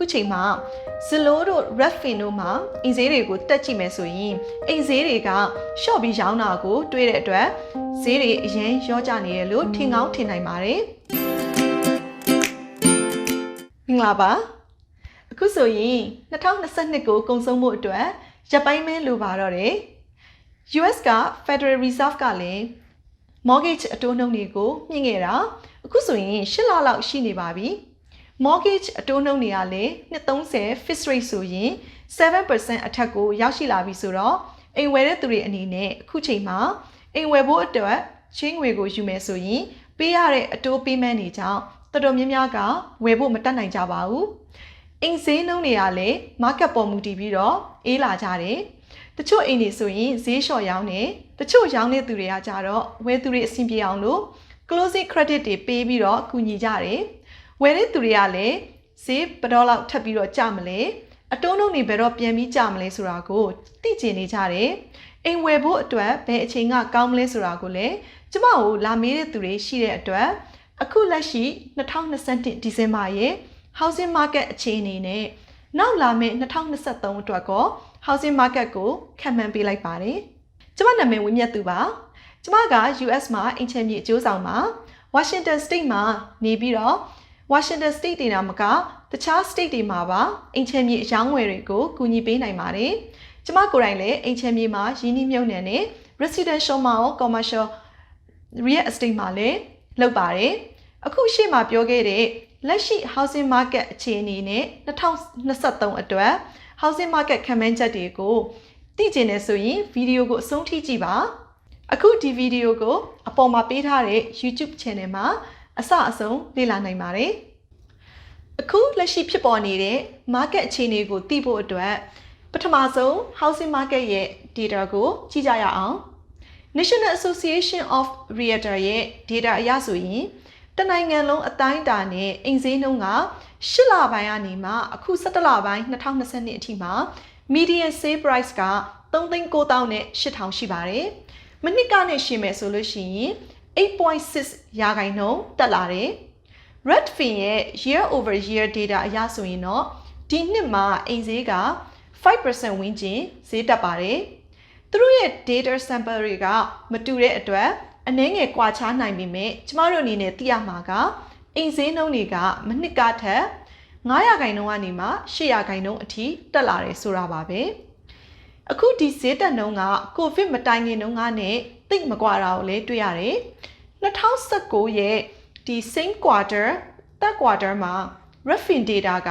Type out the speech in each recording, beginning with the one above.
ခုချိန်မှာ Zillow တို့ Redfin တို့မှာအင်ဈေးတွေကိုတက်ကြည့်မယ်ဆိုရင်အင်ဈေးတွေကရှော့ပြီးရောင်းတာကိုတွေ့တဲ့အတွက်ဈေးတွေအရင်ရောကြနေရလို့ထင်ကောင်းထင်နိုင်ပါတယ်မင်္ဂလာပါအခုဆိုရင်2022ကိုကုန်ဆုံးမှုအတွက်ရပ်ပိုင်းမဲလိုပါတော့တယ် US က Federal Reserve ကလည်း mortgage အတိုးနှုန်းတွေကိုမြင့်ခဲ့တာအခုဆိုရင်8လလောက်ရှိနေပါပြီ mortgage အတိုးနှုန်းတွေကလည်း230 fixed rate ဆိုရင် 7% အထက်ကိုရောက်ရှိလာပြီဆိုတော့အိမ်ဝယ်တဲ့သူတွေအနေနဲ့အခုချိန်မှာအိမ်ဝယ်ဖို့အတွက်ချင်းငွေကိုယူမယ်ဆိုရင်ပေးရတဲ့အတိုးပေးမဲ့နေကြောင်းတော်တော်များများကဝယ်ဖို့မတတ်နိုင်ကြပါဘူးအိမ်ဈေးနှုန်းတွေကလည်း market ပေါ်မူတည်ပြီးတော့အေးလာကြတယ်တချို့အိမ်တွေဆိုရင်ဈေးလျှော့ရောင်းတယ်တချို့ရောင်းတဲ့သူတွေကကြတော့ဝယ်သူတွေအဆင်ပြေအောင်လို့ closing credit တွေပေးပြီးတော့ကူညီကြတယ်ဝယ်တဲ့သူတွေကလည်းဈေးဘယ်တော့လောက်ထပ်ပြီးတော့ကျမလဲအတိုးနှုန်းတွေဘယ်တော့ပြန်ပြီးကျမလဲဆိုတာကိုသိချင်နေကြတယ်အိမ်ဝယ်ဖို့အတွက်ဘယ်အချိန်ကကောင်းမလဲဆိုတာကိုလည်းကျမကိုလာမေးတဲ့သူတွေရှိတဲ့အတွက်အခုလက်ရှိ2021ဒီဇင်ဘာရဲ့ housing market အခြေအနေနဲ့နောက်လာမယ့်2023အတွက်ကော housing market ကိုခံမှန်းပေးလိုက်ပါတယ်ကျမနာမည်ဝင်းမြတ်သူပါကျမက US မှာအင်ချင်မြေအကျိုးဆောင်ပါ Washington State မှာနေပြီးတော့ Washington State ဒေသမှာကတခြား state တွေမှာပါအင်ချင်မြေအယောင်းဝယ်တွေကိုကူညီပေးနိုင်ပါတယ်ကျမကိုယ်တိုင်လည်းအင်ချင်မြေမှာရင်းနှီးမြှုပ်နှံနဲ့ residential မှာရော commercial real estate မှာလည်းလုပ်ပါတယ်အခုရှေ့မှာပြောခဲ့တဲ့လက်ရှိ housing market အခြေအနေနဲ့2023အတွက် housing market ခံမှန်းချက်တွေကိုသိချင်တယ်ဆိုရင်ဗီဒီယိုကိုအဆုံးထိကြည့်ပါအခုဒီဗီဒီယိုကိုအပေါ်မှာပေးထားတဲ့ YouTube channel မှာအစအဆုံးလေ့လာနိုင်ပါတယ်အခုလက်ရှိဖြစ်ပေါ်နေတဲ့ market အခြေအနေကိုသိဖို့အတွက်ပထမဆုံး housing market ရဲ့ data ကိုကြည့်ကြရအောင် National Association of Realtor ရဲ့ data အရဆိုရင်တနိုင်ငံလုံးအတိုင်းအတာနဲ့အိမ်ဈေးနှုန်းက8လပိုင်းကနေမှအခု17လပိုင်း2022အထိမှာ median sale price က3,900နဲ့8,000ရှိပါတယ်။မနှစ်ကနဲ့ရှင်းမယ်ဆိုလို့ရှိရင်8.6 ရာခိုင်နှုန်းတက်လာတယ်။ Redfin ရဲ့ year over year data အရဆိုရင်တော့ဒီနှစ်မှာအိမ်ဈေးက 5% ဝန်းကျင်ဈေးတက်ပါတယ်။သူတို့ရဲ့ data sample တွေကမတူတဲ့အတွက်အနည်းငယ်ကွာခြားနိုင်ပေမဲ့ကျမတို့အနေနဲ့သိရမှာကအိမ်ဈေးနှုန်းတွေကမနှစ်ကထက်9ရာခိုင်နှုန်းကနေမှ8ရာခိုင်နှုန်းအထိတက်လာတယ်ဆိုတာပါပဲအခုဒီဈေးတက်နှုန်းကကိုဗစ်မတိုင်ခင်နှုန်းကနဲ့သိပ်မကွာတာကိုလည်းတွေ့ရတယ်2019ရဲ့ဒီ same quarter third quarter မှာ Redfin data က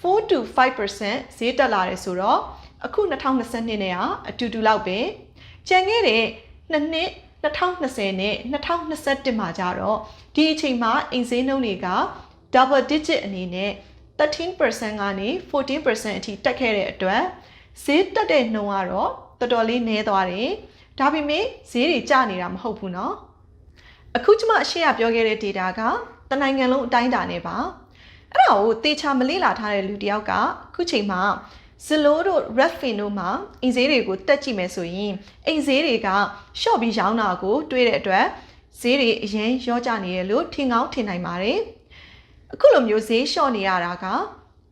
4 to 5% ဈေးတက်လာတယ်ဆိုတော့အခု2022နဲ့ကအတူတူလောက်ပဲကျန်ခဲ့တဲ့နှစ်နှစ်2020နဲ့2021မှာကြတော့ဒီအချိန်မှာအင်ဈေးနှုန်းတွေက double digit အနေနဲ့ 13% ကနေ 14% အထိတက်ခဲ့တဲ့အတွက်ဈေးတက်တဲ့နှုန်းကတော့တော်တော်လေးနည်းသွားတယ်။ဒါပေမဲ့ဈေးတွေကျနေတာမဟုတ်ဘူးနော်။အခုကျမအရှေ့ကပြောခဲ့တဲ့ data ကတနိုင်ငံလုံးအတိုင်းအတာနဲ့ပါ။အဲ့ဒါကိုသေချာမလေ့လာထားတဲ့လူတစ်ယောက်ကအခုချိန်မှာZillow တို့ Redfin တို့မှာအင်ဈေးတွေကိုတက်ကြည့်မယ်ဆိုရင်အင်ဈေးတွေကရှော့ပြီးရောင်းတာကိုတွေ့တဲ့အတွက်ဈေးတွေအရင်ရောကြနေရလို့ထင်ကောင်းထင်နိုင်ပါတယ်အခုလိုမျိုးဈေးလျှော့နေရတာက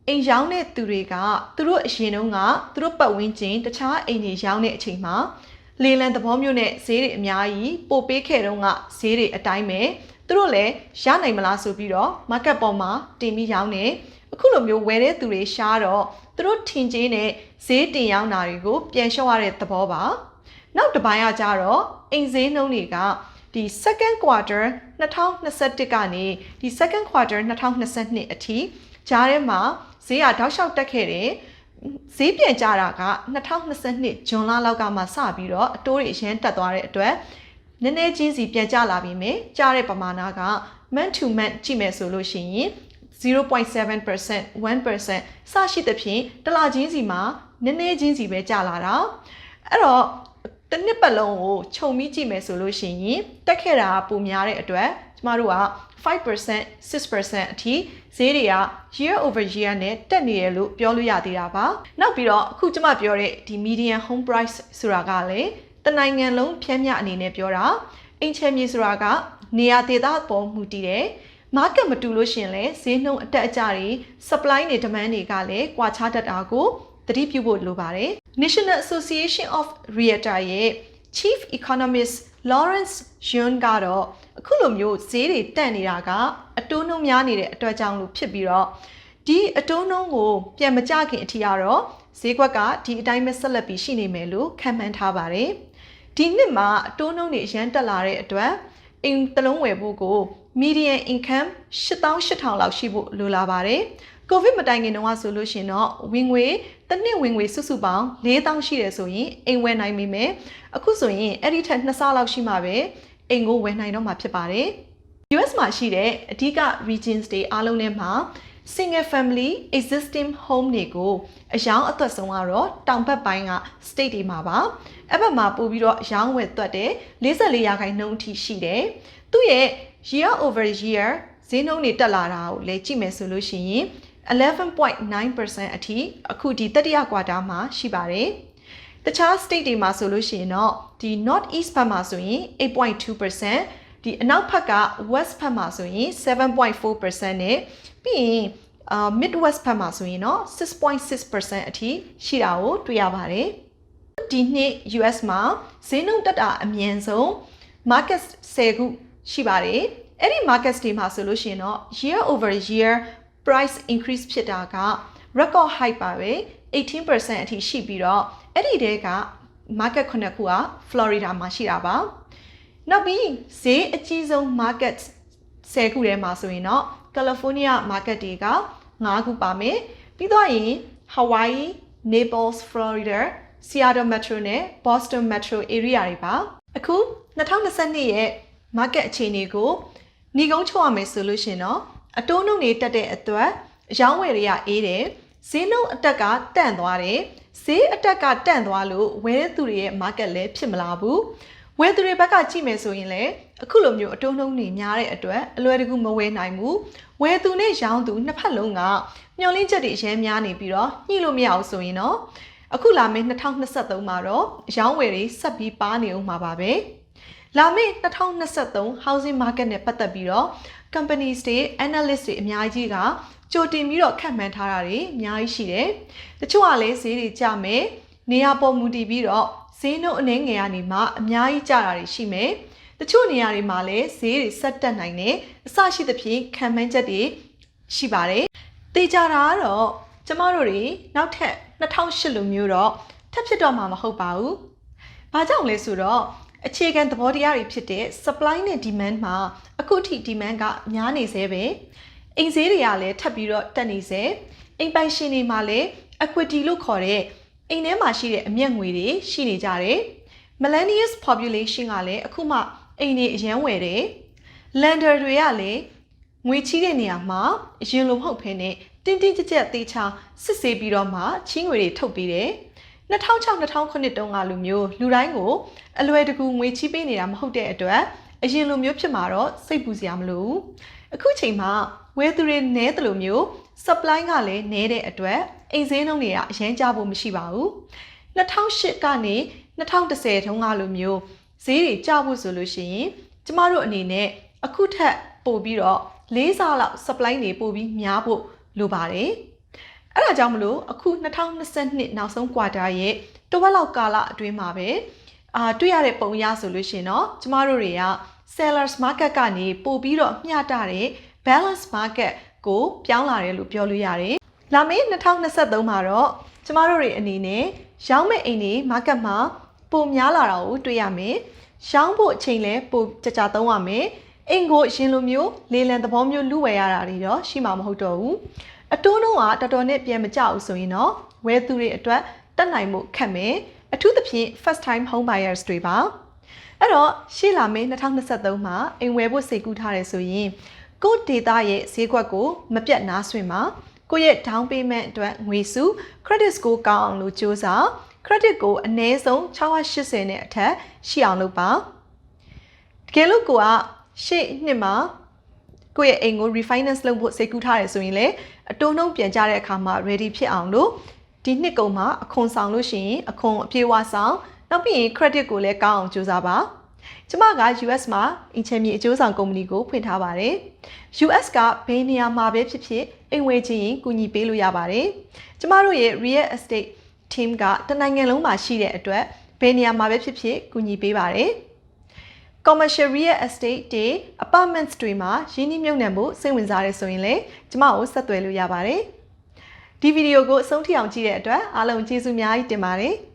အိမ်ရောင်းတဲ့သူတွေကသူတို့အရင်တုန်းကသူတို့ပတ်ဝန်းကျင်တခြားအိမ်တွေရောင်းတဲ့အချိန်မှာလေလံသဘောမျိုးနဲ့ဈေးတွေအများကြီးပို့ပေးခဲ့တုန်းကဈေးတွေအတိုင်းပဲသူတို့လည်းရနိုင်မလားဆိုပြီးတော့ market ပေါ်မှာတင်ပြီးရောင်းနေအခုလိုမျိုးဝယ်တဲ့သူတွေရှားတော့သူတို့ထင်ကြေးနဲ့ဈေးတင်ရောင်းတာတွေကိုပြန်လျှော့ရတဲ့သဘောပါနောက်တစ်ပိုင်းကကြတော့အိမ်ဈေးနှုန်းတွေကဒီ second quarter 2021ကနေဒီ second quarter 2022အထိကြားထဲမှာဈေးကတောက်လျှောက်တက်ခဲ့တယ်ဈေးပြန်ကျတာက2022ဇွန်လလောက်ကမှစပြီးတော့အတိုးတွေအရင်တက်သွားတဲ့အတွက်နည်းနည်းချင်းစီပြန်ကျလာပြီမယ်ကြားတဲ့ပမာဏက month to month ကြည့်မယ်ဆိုလို့ရှိရင်0.7% 1% စရှိသဖြင့်တစ်လချင်းစီမှာနည်းနည်းချင်းစီပဲကျလာတာအဲ့တော့တစ်နှစ်ပတ်လုံးကိုခြုံပြီးကြည့်မယ်ဆိုလို့ရှိရင်တက်ခဲ့တာပိုများတဲ့အတွက်ကျမတို့က 5% 6% အထိဈေးတွေက year over year နဲ့တက်နေရလို့ပြောလို့ရသေးတာပါနောက်ပြီးတော့အခုကျမပြောတဲ့ဒီ median home price ဆိုတာကလည်းတနိုင်ငံလုံးဖြန်းမြအနေနဲ့ပြောတာအိမ်ချမ်းမြေဆိုတာကနေရာဒေသပေါ်မူတည်တယ် market မတူလို့ရှင်လဲဈေးနှုန်းအတက်အကျတွေ supply နဲ့ demand တွေကလည်းကွာခြားတတ်တာကိုသတိပြုဖို့လိုပါတယ် National Association of Realtor ရဲ့ Chief Economist Lawrence Yun ကတော့အခုလိုမျိုးဈေးတွေတက်နေတာကအတိုးနှုန်းများနေတဲ့အတွက်ကြောင့်လို့ဖြစ်ပြီးတော့ဒီအတိုးနှုန်းကိုပြန်မကျခင်အထိကတော့ဈေးကွက်ကဒီအတိုင်းပဲဆက်လက်ပြီးရှိနေမယ်လို့ခန့်မှန်းထားပါတယ်ဒီနှစ်မှာအတိုးနှုန်းတွေအရန်တက်လာတဲ့အတွက်အိမ်တစ်လုံးဝယ်ဖို့ကို median income 88,000 လောက်ရှိဖို့လိုလာပါတယ်။ COVID မတိုင်ခင်တုန်းကဆိုလို့ရှင်တော့ဝင်ငွေတစ်နှစ်ဝင်ငွေစုစုပေါင်း4,000ရှိတယ်ဆိုရင်အိမ်ဝယ်နိုင်ပြီမယ်။အခုဆိုရင်အဲ့ဒီထက်2ဆလောက်ရှိမှပဲအိမ်ကိုဝယ်နိုင်တော့မှာဖြစ်ပါတယ်။ US မှာရှိတဲ့အဓိက regions တွေအားလုံးထဲမှာ single family existing home တွေကိုအယောင်အသက်ဆုံးကတော့တောင်ဘက်ပိုင်းက state တွေမှာပါအဲ့ဘက်မှာပို့ပြီးတော့အယောင်ဝယ်သွက်တယ်44%အထိရှိတယ်သူ့ရဲ့ year over year ဈေးနှုန်းတွေတက်လာတာကိုလည်းကြည့်မယ်ဆိုလို့ရှိရင် 11.9% အထိအခုဒီတတိယကွာတာမှာရှိပါတယ်တခြား state တွေမှာဆိုလို့ရှိရင်တော့ဒီ north east ဘက်မှာဆိုရင် 8.2%ဒီအနောက်ဘက်က west ဘက်မှာဆိုရင် 7.4% နဲ့ပြီးရင်Midwest ဘက်မှာဆိုရင်တော့ 6.6% အထိရှိတာကိုတွေ့ရပါတယ်ဒီနှစ် US မှာဈေးနှုန်းတက်တာအမြန်ဆုံး market 10ခုရှိပါတယ်အဲ့ဒီ market တွေမှာဆိုလို့ရှိရင်တော့ year over year price increase ဖြစ်တာက record high ပါပဲ 18% အထိရှိပြီးတော့အဲ့ဒီတဲက market 9ခုက Florida မှာရှိတာပါနောက်ပြီးဈေးအကြီးဆုံး market 10ခုထဲမှာဆိုရင်တော့ California market တွေက9ခုပါမယ်ပြီးတော့ရင် Hawaii, Naples, Florida, Seattle Metro နဲ့ Boston Metro area တွေပါအခု2022ရဲ့ market အခြေအနေကိုညီကုန်းချုပ်ရမယ်ဆိုလို့ရှင်တော့အတိုးနှုန်းတွေတက်တဲ့အတွက်အယောင်းဝယ်တွေကအေးတယ်ဈေးနှုန်းအတက်ကတန့်သွားတယ်ဈေးအတက်ကတန့်သွားလို့ဝယ်တဲ့သူတွေရဲ့ market လည်းဖြစ်မလာဘူးဝယ်သူတွေဘက်ကကြည့်မယ်ဆိုရင်လည်းအခုလိုမျိုးအတုံးနှုံးတွေများတဲ့အတွက်အလွယ်တကူမဝယ်နိုင်ဘူးဝယ်သူနဲ့ရောင်းသူနှစ်ဖက်လုံးကမျောလင်းချက်တွေအများများနေပြီးတော့ညှိလို့မရအောင်ဆိုရင်တော့အခုလာမယ့်2023မှာတော့ရောင်းဝယ်တွေဆက်ပြီးပါနေအောင်မှာပါပဲလာမယ့်2023 housing market နဲ့ပတ်သက်ပြီးတော့ companies တွေ analysts တွေအများကြီးကကြိုတင်ပြီးတော့ခန့်မှန်းထားတာတွေအများကြီးရှိတယ်တချို့ကလည်းဈေးတွေကျမယ်နေရာပေါ်မူတည်ပြီးတော့ဈေးနှုန်းအနည်းငယ်ကနေမှအများကြီးကျတာတွေရှိမယ်တချို့နေရာတွေမှာလည်းဈေးတွေဆက်တက်နိုင်တယ်အစရှိသဖြင့်ခံမှန်းချက်တွေရှိပါတယ်တေချာတာကတော့ကျမတို့တွေနောက်ထပ်2008လိုမျိုးတော့ထပ်ဖြစ်တော့မှာမဟုတ်ပါဘူး။ဘာကြောင့်လဲဆိုတော့အခြေခံသဘောတရားတွေဖြစ်တဲ့ supply နဲ့ demand မှာအခုထိ demand ကများနေသေးပဲအိမ်ဈေးတွေကလည်းထပ်ပြီးတော့တက်နေစေအိမ်ပိုင်ရှင်တွေမှာလည်း equity လို့ခေါ်တဲ့အိမ်ထဲမှာရှိတဲ့အမြတ်ငွေတွေရှိနေကြတယ်။ millennials population ကလည်းအခုမှအိမ်တွေအရန်ဝယ်တယ်။ lender တွေကလည်းငွေချီးတဲ့နေရာမှာအရင်လိုမဟုတ်ဘဲနဲ့တင်းတင်းကြပ်ကြပ်သေးချာစစ်ဆေးပြီးတော့မှချီးငွေတွေထုတ်ပေးတယ်။2006-2009တုန်းကလိုမျိုးလူတိုင်းကိုအလွယ်တကူငွေချီးပေးနေတာမဟုတ်တဲ့အတွက်အရင်လိုမျိုးဖြစ်မှာတော့စိတ်ပူစရာမလိုဘူး။အခုချိန်မှာဝယ်သူတွေနည်းတယ်လို့မျိုး supply ကလည်းနည်းတဲ့အတွက်အိမ်ဈေးနှုန်းတွေကအရင်ကျဖို့မရှိပါဘူး2008ကနေ2010တုန်းကလိုမျိုးဈေးတွေကျဖို့ဆိုလို့ရှိရင်ကျမတို့အနေနဲ့အခုထက်ပိုပြီးတော့4ဆလောက် supply တွေပိုပြီးများဖို့လိုပါတယ်အဲ့ဒါကြောင့်မလို့အခု2022နောက်ဆုံး quarter ရဲ့တဝက်လောက်ကာလအတွင်းမှာပဲတွေ့ရတဲ့ပုံရဆိုလို့ရှိရင်တော့ကျမတို့တွေက sellers market ကနေပိုပြီးတော့မျှတတဲ့ balance market ကိုပြောင်းလာတယ်လို့ပြောလို့ရတယ်။လာမယ့်2023မှာတော့ကျမတို့တွေအနေနဲ့ရောင်းမဲ့အိမ်တွေ market မှာပိုများလာတာကိုတွေ့ရမယ်။ရောင်းဖို့အချိန်လည်းပိုကြာသုံးရမယ်။အိမ်ကိုအရင်လိုမျိုးလေလံသဘောမျိုးလူဝယ်ရတာတွေတော့ရှိမှာမဟုတ်တော့ဘူး။အတိုးနှုန်းကတော်တော်နဲ့ပြန်မကျဘူးဆိုရင်တော့ဝယ်သူတွေအတွက်တက်နိုင်မှုခက်မယ်။အထူးသဖြင့် first time home buyers တွေပါ။အဲ့တော့ရှေ့လာမယ့်2023မှာအိမ်ဝယ်ဖို့စိတ်ကူးထားတယ်ဆိုရင်ကိုယ့်ဒေတာရဲ့ဈေးကွက်ကိုမပြတ်နားဆွင့်ပါကိုယ့်ရဲ့ down payment အတွက်ငွေစု credit score ကောင်းအောင်လို့စ조사 credit ကိုအနည်းဆုံး680နဲ့အထက်ရှိအောင်လုပ်ပါတကယ်လို့ကိုကရှေ့နှစ်မှာကိုယ့်ရဲ့အိမ်ကို refinance လုပ်ဖို့စိတ်ကူးထားတယ်ဆိုရင်လည်းအတိုးနှုန်းပြန်ကြတဲ့အခါမှာ ready ဖြစ်အောင်လို့ဒီနှစ်ကုန်မှာအခွန်ဆောင်လို့ရှိရင်အခွန်အပြေးအဝဆောင်နောက်ပြီးရင် credit ကိုလည်းကောင်းအောင်စ조사ပါ ကျမက US မှာအင်ချင်မြေအကျိုးဆောင်ကုမ္ပဏီကိုဖွင့်ထားပါတယ်။ US ကဘယ်နေရာမှာပဲဖြစ်ဖြစ်အိမ်ဝယ်ချင်ရင်ကူညီပေးလို့ရပါတယ်။ကျမတို့ရဲ့ real estate team ကတနိုင်ငံလုံးမှာရှိတဲ့အတွက်ဘယ်နေရာမှာပဲဖြစ်ဖြစ်ကူညီပေးပါတယ်။ commercial real estate တွေ apartments တွေမှာရင်းနှီးမြှုပ်နှံဖို့စိတ်ဝင်စားရဆိုရင်လည်းကျမကိုဆက်သွယ်လို့ရပါတယ်။ဒီဗီဒီယိုကိုအဆုံးထိအောင်ကြည့်တဲ့အတွက်အားလုံးကျေးဇူးအများကြီးတင်ပါတယ်။